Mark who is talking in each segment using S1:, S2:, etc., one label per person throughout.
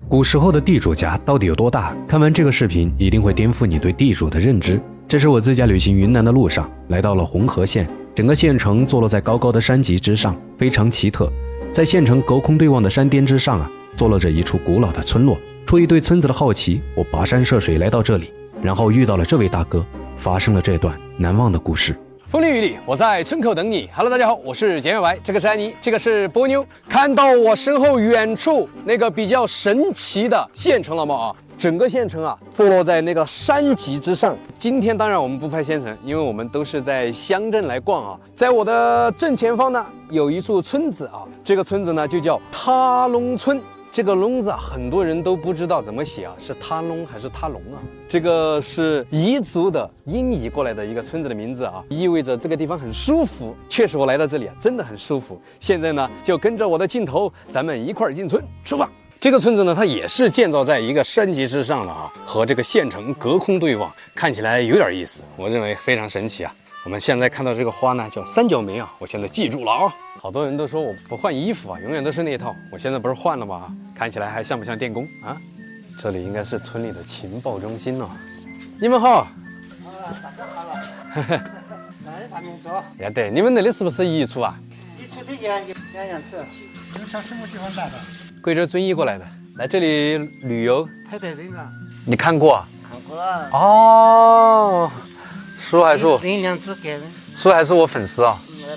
S1: 古时候的地主家到底有多大？看完这个视频，一定会颠覆你对地主的认知。这是我自驾旅行云南的路上，来到了红河县，整个县城坐落在高高的山脊之上，非常奇特。在县城隔空对望的山巅之上坐落着一处古老的村落。出于对村子的好奇，我跋山涉水来到这里，然后遇到了这位大哥，发生了这段难忘的故事。
S2: 风里雨里，我在村口等你。Hello， 大家好，我是简远白，这个是安妮，这个是波妞。看到我身后远处那个比较神奇的县城了吗？整个县城坐落在那个山脊之上。今天当然我们不拍县城，因为我们都是在乡镇来逛在我的正前方呢，有一处村子这个村子呢就叫塔龙村。这个龙字很多人都不知道怎么写是塔龙还是塔龙这个是彝族的音译过来的一个村子的名字意味着这个地方很舒服。确实我来到这里真的很舒服。现在呢就跟着我的镜头，咱们一块儿进村出发。这个村子呢它也是建造在一个山脊之上的和这个县城隔空对望，看起来有点意思，我认为非常神奇我们现在看到这个花呢叫三角梅我现在记住了好多人都说我不换衣服永远都是那一套，我现在不是换了吗？看起来还像不像电工这里应该是村里的情报中心你们好。
S3: 大家好了。那是啥民族？
S2: 哎对，你们那里是不是彝族
S3: 彝族的两样村，你们从什么地方来的？
S2: 贵州遵义过来的，来这里旅游。
S3: 派代人
S2: 你看过？
S3: 看过
S2: 哦，叔还是我，
S3: 领两只狗。
S2: 叔还是我粉丝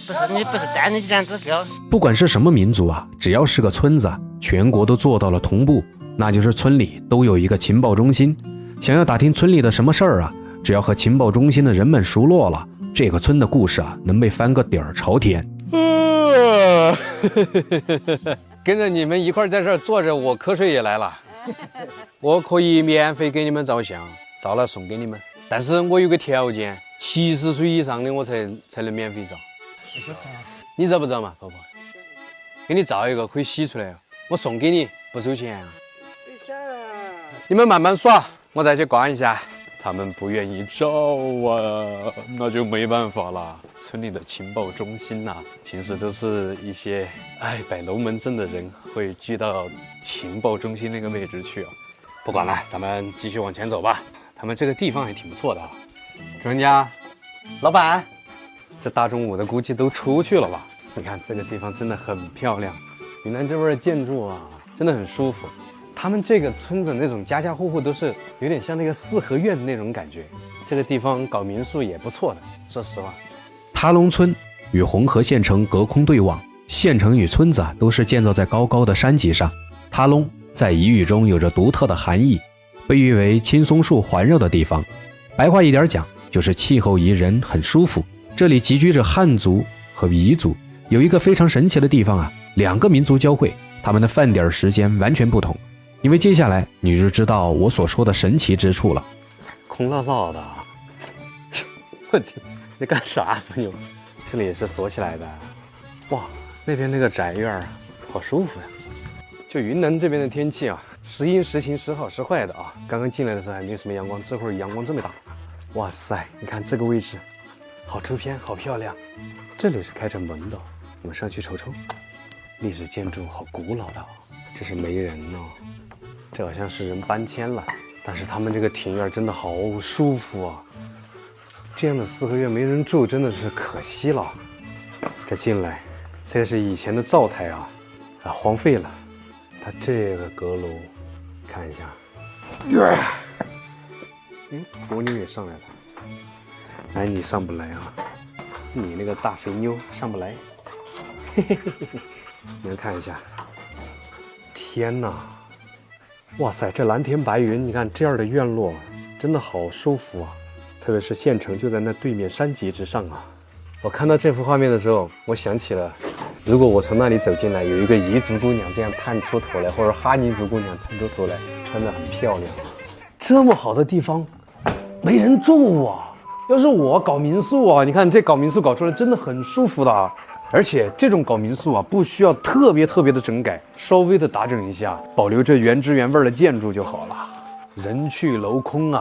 S3: 不是你不是单的两只狗。
S1: 不管是什么民族只要是个村子全国都做到了同步，那就是村里都有一个情报中心。想要打听村里的什么事儿只要和情报中心的人们熟络了，这个村的故事能被翻个底儿朝天。
S2: 跟着你们一块在这儿坐着，我瞌睡也来了。我可以免费给你们照相，照了送给你们，但是我有个条件，70岁以上的我才能免费照。你知不知道嘛，婆婆？给你照一个可以洗出来我送给你，不收钱你们慢慢耍，我再去逛一下。他们不愿意照那就没办法了。村里的情报中心平时都是一些摆龙门阵的人会聚到情报中心那个位置去不管了，咱们继续往前走吧。他们这个地方还挺不错的主人家，老板，这大中午的估计都出去了吧？你看这个地方真的很漂亮，云南这边的建筑真的很舒服。他们这个村子那种家家户户都是有点像那个四合院的那种感觉。这个地方搞民宿也不错的，说实话。
S1: 塔龙村与红河县城隔空对望，县城与村子都是建造在高高的山脊上。塔龙在彝语中有着独特的含义，被誉为青松树环绕的地方。白话一点讲，就是气候宜人，很舒服。这里集居着汉族和彝族，有一个非常神奇的地方两个民族交汇，他们的饭点时间完全不同。因为接下来你就知道我所说的神奇之处了。
S2: 空落落的，我天，你干啥朋友？这里也是锁起来的。哇，那边那个宅院好舒服呀。就云南这边的天气时阴时晴时好时坏的刚刚进来的时候还没有什么阳光，这会儿阳光这么大。哇塞，你看这个位置，好出片，好漂亮。这里是开着门的，我们上去瞅瞅。历史建筑好古老的这是没人这好像是人搬迁了，但是他们这个庭院真的好舒服这样的四合院没人住真的是可惜了。这进来，这个是以前的灶台荒废了。它这个阁楼看一下，蜗牛也上来了。你上不来你那个大肥妞上不来。你们看一下，天哪！哇塞，这蓝天白云，你看这样的院落真的好舒服特别是县城就在那对面山脊之上我看到这幅画面的时候，我想起了如果我从那里走进来，有一个彝族姑娘这样探出头来，或者哈尼族姑娘探出头来，穿得很漂亮这么好的地方没人住要是我搞民宿你看这搞民宿搞出来真的很舒服的而且这种搞民宿不需要特别的整改，稍微的打整一下，保留着原汁原味的建筑就好了。人去楼空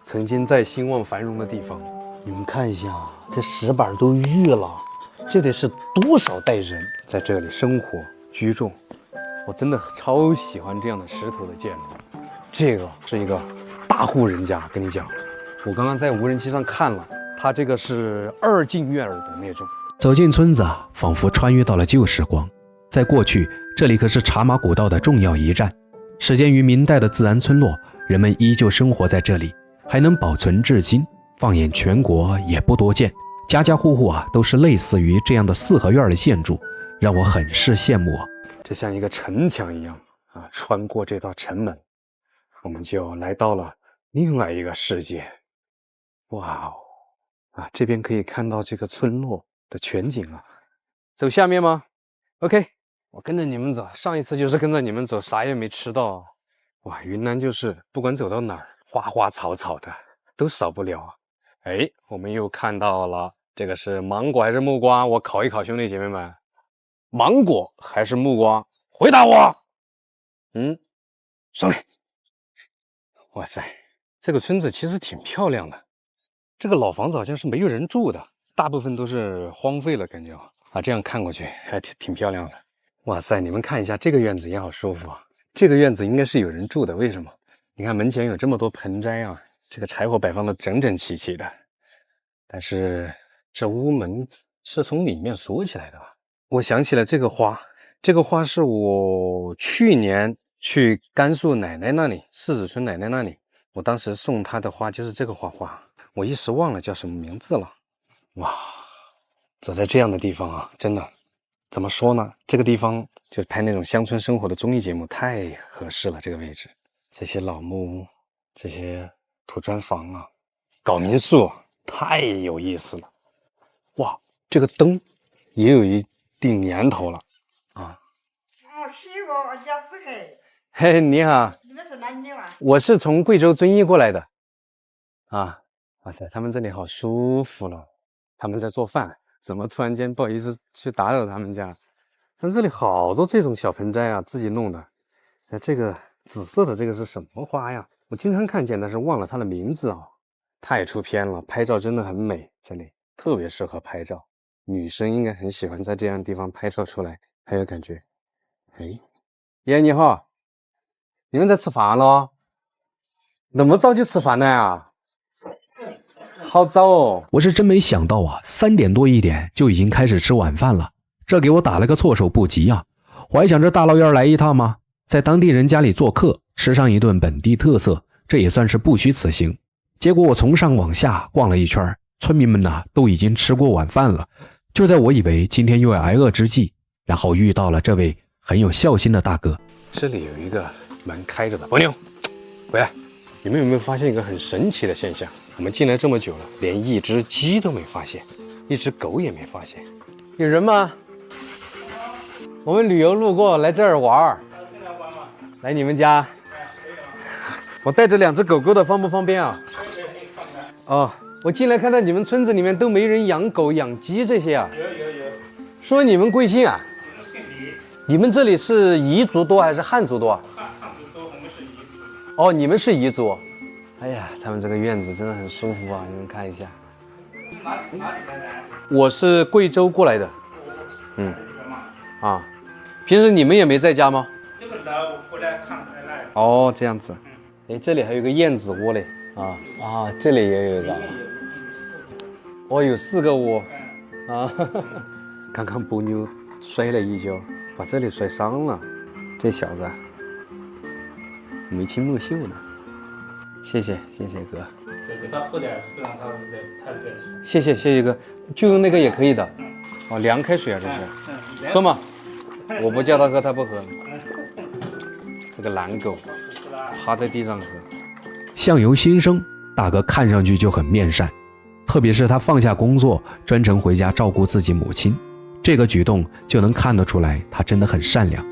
S2: 曾经在兴旺繁荣的地方，你们看一下这石板都玉了，这得是多少代人在这里生活居住。我真的超喜欢这样的石头的建筑。这个是一个大户人家，跟你讲，我刚刚在无人机上看了，它这个是2进院儿的那种。
S1: 走进村子，仿佛穿越到了旧时光。在过去，这里可是茶马古道的重要一站，始建于明代的自然村落，人们依旧生活在这里，还能保存至今。放眼全国也不多见，家家户户都是类似于这样的四合院的建筑，让我很是羡慕。
S2: 这像一个城墙一样穿过这道城门，我们就来到了另外一个世界。哇哦，这边可以看到这个村落的全景啊。走下面吗 ？OK， 我跟着你们走。上一次就是跟着你们走，啥也没吃到。哇，云南就是不管走到哪儿，花花草草的都少不了。我们又看到了，这个是芒果还是木瓜？我考一考兄弟姐妹们，芒果还是木瓜？回答我。上来。哇塞，这个村子其实挺漂亮的。这个老房子好像是没有人住的，大部分都是荒废了，感觉这样看过去还挺漂亮的。哇塞，你们看一下这个院子也好舒服啊！这个院子应该是有人住的，为什么？你看门前有这么多盆栽这个柴火摆放的整整齐齐的，但是这屋门是从里面锁起来的吧？我想起了这个花，这个花是我去年去甘肃奶奶那里，柿子村奶奶那里，我当时送她的花就是这个花，我一时忘了叫什么名字了。哇，走在这样的地方真的怎么说呢？这个地方就是拍那种乡村生活的综艺节目太合适了，这个位置，这些老木屋，这些土砖房搞民宿太有意思了。哇，这个灯也有一定年头了嘿，你好。
S3: 你们是哪里的？
S2: 我是从贵州遵义过来的哇塞，他们这里好舒服了。他们在做饭，怎么突然间不好意思去打扰他们家？他们这里好多这种小盆栽自己弄的。这个紫色的这个是什么花呀？我经常看见，但是忘了它的名字太出片了，拍照真的很美，这里特别适合拍照，女生应该很喜欢在这样的地方拍照出来，很有感觉。爷你好，你们在吃饭了？那么早就吃饭了呀？好早哦！
S1: 我是真没想到3点多1点就已经开始吃晚饭了，这给我打了个措手不及我还想着大老远来一趟吗？在当地人家里做客，吃上一顿本地特色，这也算是不虚此行。结果我从上往下逛了一圈，村民们都已经吃过晚饭了。就在我以为今天又要挨饿之际，然后遇到了这位很有孝心的大哥。
S2: 这里有一个门开着的，伯牛，回来！你们有没有发现一个很神奇的现象？我们进来这么久了，连一只鸡都没发现，一只狗也没发现。有人吗？我们旅游路过来这儿玩，来你们家。我带着2只狗狗的，方不方便啊？我进来看到你们村子里面都没人养狗养鸡这些有。说你们贵姓啊？你们这里是彝族多还是汉族多？
S4: 汉族多，我们是彝族。
S2: 你们是彝族。哎呀，他们这个院子真的很舒服你们看一下。
S4: 哪里来的？
S2: 我是贵州过来的。平时你们也没在家吗？
S4: 这个来我回来看来。
S2: 这样子。这里还有个燕子窝嘞。这里也有一个。有4个窝。刚刚伯牛摔了一跤，把这里摔伤了。这小子眉清目秀呢。谢谢哥。
S4: 给他喝点，不让他太热。
S2: 谢谢哥，就用那个也可以的。凉开水这是。喝吗？我不叫他喝，他不喝。这个懒狗趴在地上喝。
S1: 相由心生，大哥看上去就很面善，特别是他放下工作，专程回家照顾自己母亲，这个举动就能看得出来他真的很善良。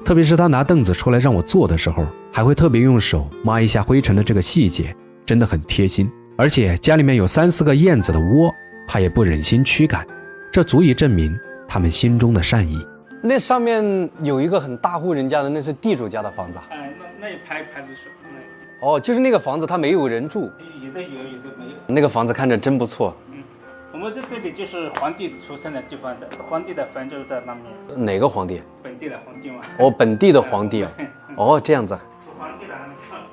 S1: 特别是他拿凳子出来让我坐的时候，还会特别用手抹一下灰尘的这个细节，真的很贴心。而且家里面有3、4个燕子的窝，他也不忍心驱赶，这足以证明他们心中的善意。
S2: 那上面有一个很大户人家的，那是地主家的房子。
S4: 那一排的是。
S2: 就是那个房子，他没有人住。
S4: 有的有，有的没有。
S2: 那个房子看着真不错。
S4: 我我们在这里就是皇帝出生的地方的，皇帝的坟就在那边。
S2: 哪个皇帝？
S4: 本地的皇帝嘛。
S2: 哦，本地的皇帝啊。哦，这样子。
S4: 土皇帝的。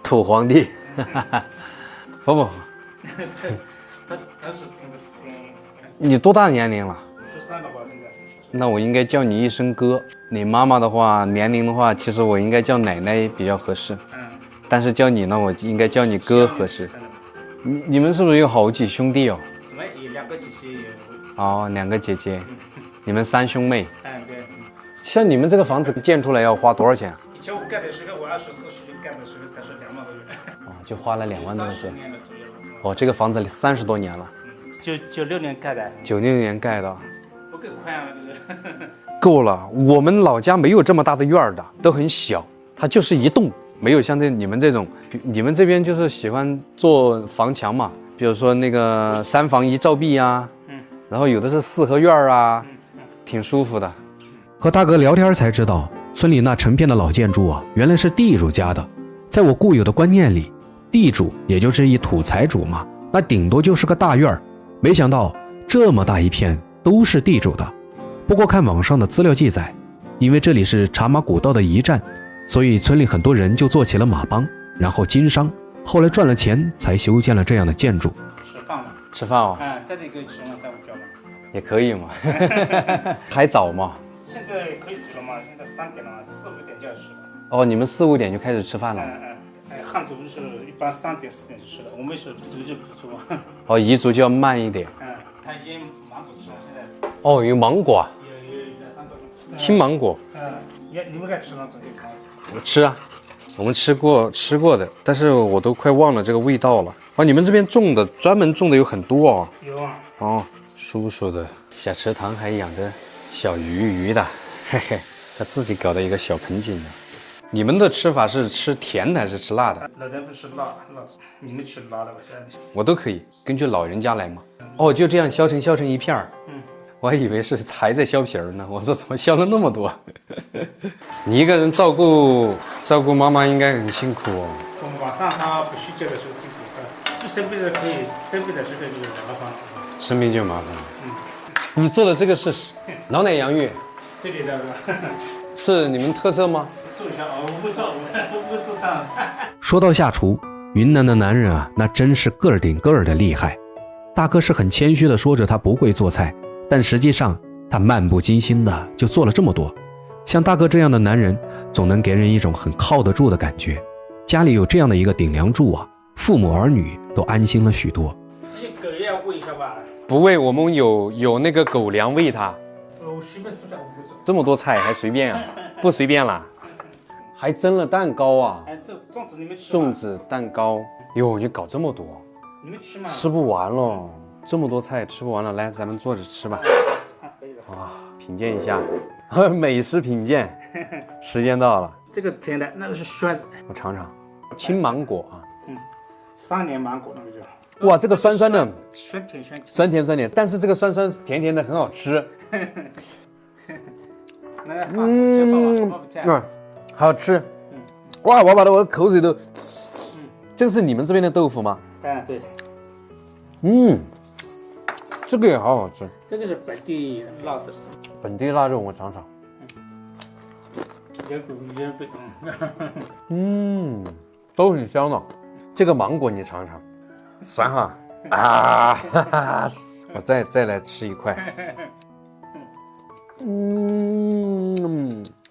S2: 土皇帝。不，
S4: 他是挺。
S2: 你多大年龄了
S4: 13了吧现在。
S2: 那我应该叫你一声哥。你妈妈的话，年龄的话，其实我应该叫奶奶比较合适。但是叫你呢，我应该叫你哥合适。你们是不是有好几兄弟哦？
S4: 我们有2个姐姐有。
S2: 哦，2个姐姐，你们3兄妹。
S4: 对。
S2: 像你们这个房子建出来要花多少钱？
S4: 以前我盖的时候，我24岁盖的时候才是2万多元。
S2: 哦，就花了2万多钱。
S4: 30年了左右。
S2: 哦，这个房子30多年了。
S4: 就96年盖的。
S2: 96年盖的。
S4: 不够宽啊，这个。
S2: 够了，我们老家没有这么大的院儿的，都很小，它就是一栋。没有像你们这种，你们这边就是喜欢做房墙嘛，比如说那个3房1照壁啊，然后有的是4合院啊，挺舒服的。和大哥聊天才知道，村里那成片的老建筑啊，原来是地主家的。在我固有的观念里，地主也就是一土财主嘛，那顶多就是个大院儿。没想到这么大一片都是地主的。不过看网上的资料记载，因为这里是茶马古道的驿站，所以村里很多人就做起了马帮，然后经商，后来赚了钱才修建了这样的建筑。
S4: 吃饭嘛。
S2: 吃饭哦。
S4: 在这个吃嘛，在我家嘛。
S2: 也可以嘛。还早嘛。
S4: 现在可以吃了嘛？现在3点了嘛，4、5点就要吃了。
S2: 哦，你们4、5点就开始吃饭了？
S4: 汉族是一般3点、4点就吃了，我们是族就不吃嘛。
S2: 哦，彝族就要慢一点。
S4: 他已经芒果吃了，现在。
S2: 哦，有芒果啊。
S4: 有2、3个。
S2: 青芒果。
S4: 你们该吃了，昨天看。
S2: 我吃啊，我们吃过的，但是我都快忘了这个味道了。哦，你们这边种的专门种的有很多哦。
S4: 有啊。
S2: 哦，叔叔的小池塘还养着小鱼的，嘿嘿，他自己搞的一个小盆景呢。你们的吃法是吃甜的还是吃辣的？
S4: 老人不吃辣，你们吃辣的吧？
S2: 我都可以，根据老人家来嘛。哦，就这样削成一片儿。我还以为是还在削皮儿呢，我说怎么削了那么多？你一个人照顾妈妈应该很辛苦哦。
S4: 晚上他不睡觉的时候辛苦，生病的可以，生病的时候就麻烦。
S2: 生病就麻烦。你做的这个是老奶洋芋，
S4: 这里的
S2: 是你们特色吗？
S4: 做一下啊，我不做菜。
S1: 说到下厨，云南的男人啊，那真是个儿顶个儿的厉害。大哥是很谦虚的说着他不会做菜，但实际上他漫不经心的就做了这么多。像大哥这样的男人，总能给人一种很靠得住的感觉。家里有这样的一个顶梁柱啊，父母儿女都安心了许多。
S4: 狗也要喂一下吧？
S2: 不喂，我们有那个狗粮喂它。
S4: 我随便做点，我不做。
S2: 这么多菜还随便啊？不随便啦。还蒸了蛋糕啊！
S4: 这粽子你们吃？
S2: 粽子蛋糕，哟，你搞这么多，
S4: 你们吃吗？
S2: 吃不完了，这么多菜吃不完了，来，咱们坐着吃吧。
S4: 可以的。
S2: 哇，品鉴一下，美食品鉴，时间到了。
S4: 这个甜的，那个是酸的。
S2: 我尝尝，青芒果啊。
S4: 3年芒果那个叫。
S2: 哇，这个酸酸的，
S4: 酸甜，
S2: 酸甜，但是这个酸酸甜甜的很好吃。好吃。哇，我把我的口水都。这个是你们这边的豆腐吗？
S4: 对。
S2: 这个也好好吃。
S4: 这个是本地腊肉。
S2: 本地腊肉，我尝尝。
S4: 原味。
S2: 都很香的。这个芒果你尝尝，酸哈啊！我再来吃一块。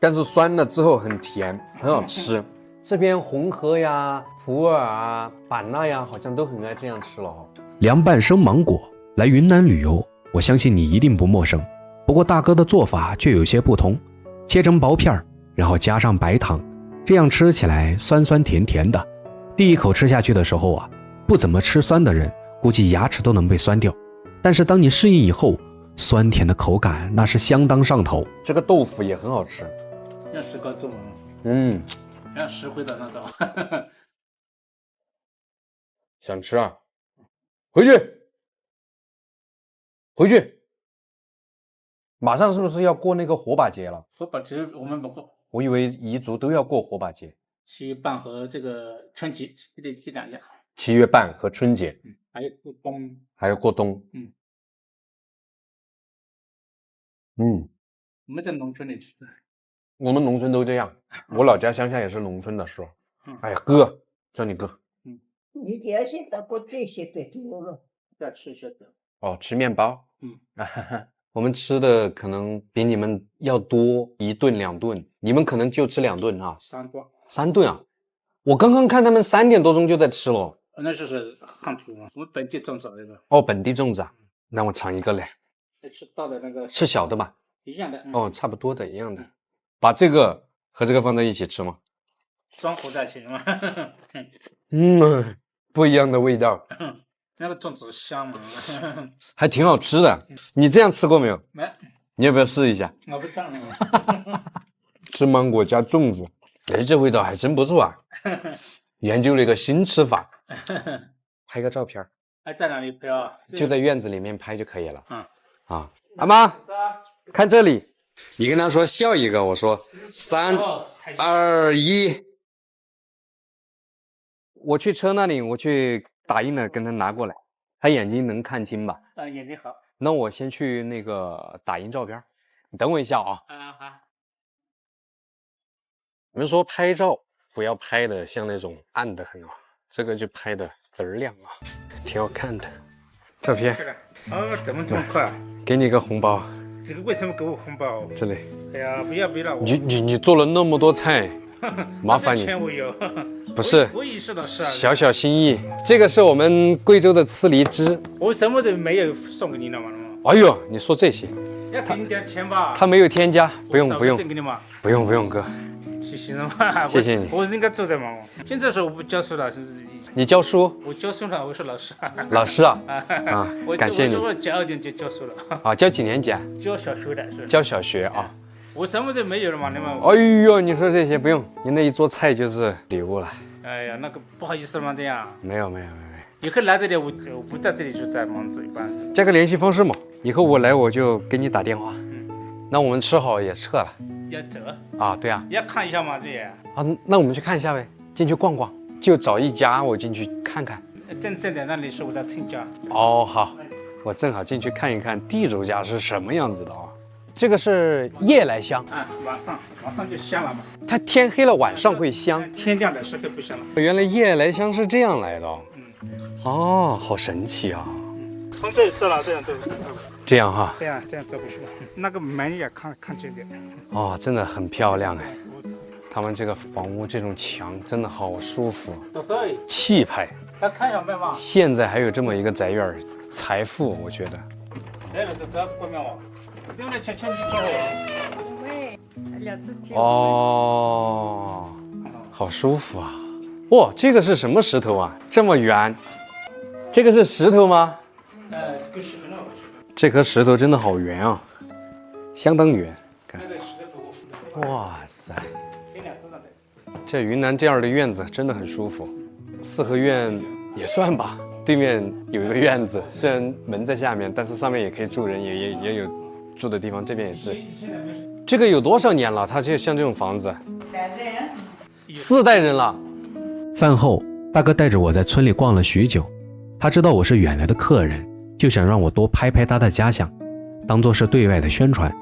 S2: 但是酸了之后很甜，很好吃。这边红河呀、普洱啊、版纳呀，好像都很爱这样吃了哦。凉拌生芒果，来云南旅游，我相信你一定不陌生。不过大哥的做法却有些不同，切成薄片儿，然后加上白糖，这样吃起来酸酸甜甜的。第一口吃下去的时候啊，不怎么吃酸的人估计牙齿都能被酸掉。但是当你适应以后，酸甜的口感那是相当上头。这个豆腐也很好吃，
S4: 像石膏做嘛，像石灰的那种。
S2: 想吃啊？回去，马上是不是要过那个火把节了？
S4: 火把节我们不过，
S2: 我以为彝族都要过火把节。
S4: 7月半和这个春节这2天。
S2: 7月半和春节，
S4: 还有过冬。
S2: 还要过冬。
S4: 我们在农村里吃的。
S2: 我们农村都这样，我老家乡下也是农村的时候。哎呀，哥，叫你哥。
S3: 你这些到过这些都多了，
S4: 再吃一些的。
S2: 哦，吃面包。我们吃的可能比你们要多1顿2顿，你们可能就吃2顿啊。3顿啊！我刚刚看他们3点多钟就在吃了。
S4: 那是汉族嘛，我们本地种植的。
S2: 哦，本地种植啊，那我尝一个嘞。
S4: 吃大的那个。吃
S2: 小的吧？
S4: 一样的。
S2: 哦，差不多的，一样的。把这个和这个放在一起吃吗？
S4: 装糊在一起吗？
S2: 不一样的味道。
S4: 那个粽子香嘛，
S2: 还挺好吃的。你这样吃过没有？
S4: 没。
S2: 你要不要试一下？
S4: 我不当。
S2: 吃芒果加粽子，哎，这味道还真不错啊！研究了一个新吃法。拍个照片。
S4: 在哪里拍啊？
S2: 就在院子里面拍就可以了。阿妈，看这里。你跟他说笑一个，我说3、2、1。我去车那里，我去打印了，跟他拿过来。他眼睛能看清吧？
S4: 眼睛好。
S2: 那我先去那个打印照片，你等我一下啊。
S4: 好。
S2: 你们说拍照不要拍的像那种暗的很啊，这个就拍的滋儿亮啊，挺好看的。照片。
S4: 怎么这么快？
S2: 给你个红包。
S4: 这个为什么给我红包？
S2: 这里。
S4: 哎呀，不要了。
S2: 你做了那么多菜，麻烦你。
S4: 钱我有。
S2: 不是，
S4: 我意识到是啊。
S2: 小心意，这个是我们贵州的吃梨汁。
S4: 我什么都没有送给你了嘛。
S2: 哎呦，你说这些。
S4: 要给你点钱吧。
S2: 他没有添加，不用。
S4: 给你嘛。
S2: 不用哥。
S4: 谢谢了嘛。
S2: 谢谢你。
S4: 我应该做的嘛。现在是我不教书了，是不是？
S2: 你教书？
S4: 我教书了，我是老师。
S2: 老师啊？感谢你。
S4: 我教1点就教书了。
S2: 教几年级啊？
S4: 教小学的是。
S2: 教小学啊。
S4: 我什么都没有了嘛，你们。
S2: 哎呦，你说这些不用，你那一桌菜就是礼物了。
S4: 哎呀，那个不好意思了吗？这样。
S2: 没有。
S4: 以后来这里，我不在这里，就在忙这一般。
S2: 加个联系方式嘛，以后我来我就给你打电话。那我们吃好也撤了。
S4: 要走
S2: 啊？对啊。
S4: 要看一下嘛，这也。
S2: 那我们去看一下呗，进去逛逛。就找一家，我进去看看。
S4: 正在那里是我的亲家。
S2: 哦，好，我正好进去看一看地主家是什么样子的啊。这个是夜来香
S4: 晚上就香了嘛。
S2: 它天黑了晚上会香，
S4: 天亮的时候不香了。
S2: 原来夜来香是这样来的。哦，好神奇啊。
S4: 从这里走了，这样走。
S2: 这样哈。
S4: 这样走过去。那个门也看这个。
S2: 哦，真的很漂亮哎。他们这个房屋这种墙真的好舒服，气派。
S4: 看一下门嘛。
S2: 现在还有这么一个宅院，财富我觉得。哦，好舒服啊！哇，这个是什么石头啊？这么圆，这个是石头吗？这颗石头真的好圆啊，相当圆。看，哇塞！这云南这样的院子真的很舒服，4合院也算吧。对面有一个院子，虽然门在下面，但是上面也可以住人，也有住的地方。这边也是。这个有多少年了？它就像这种房子，4代人了。
S1: 饭后，大哥带着我在村里逛了许久，他知道我是远来的客人，就想让我多拍拍他的家乡，当做是对外的宣传。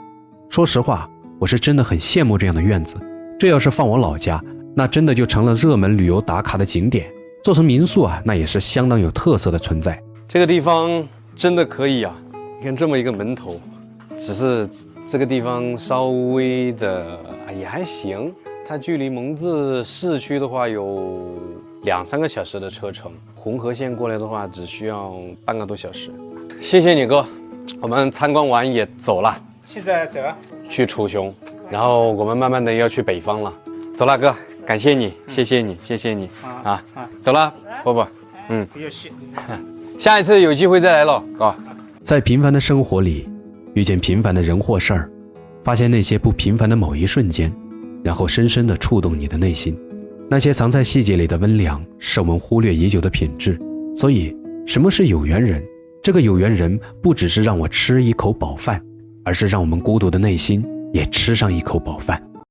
S1: 说实话，我是真的很羡慕这样的院子，这要是放我老家，那真的就成了热门旅游打卡的景点，做成民宿啊，那也是相当有特色的存在。
S2: 这个地方真的可以啊！你看这么一个门头，只是这个地方稍微的也还行，它距离蒙自市区的话有2、3个小时的车程，红河县过来的话只需要半个多小时。谢谢你哥，我们参观完也走了。
S4: 现在走啊？去
S2: 楚雄，然后我们慢慢的要去北方了。走了哥，感谢你，谢谢你，谢谢你啊！走了，伯伯，
S4: 不要谢。
S2: 下一次有机会再来了，哥。
S1: 在平凡的生活里，遇见平凡的人或事儿，发现那些不平凡的某一瞬间，然后深深地触动你的内心。那些藏在细节里的温良，是我们忽略已久的品质。所以，什么是有缘人？这个有缘人，不只是让我吃一口饱饭，而是让我们孤独的内心也吃上一口饱饭。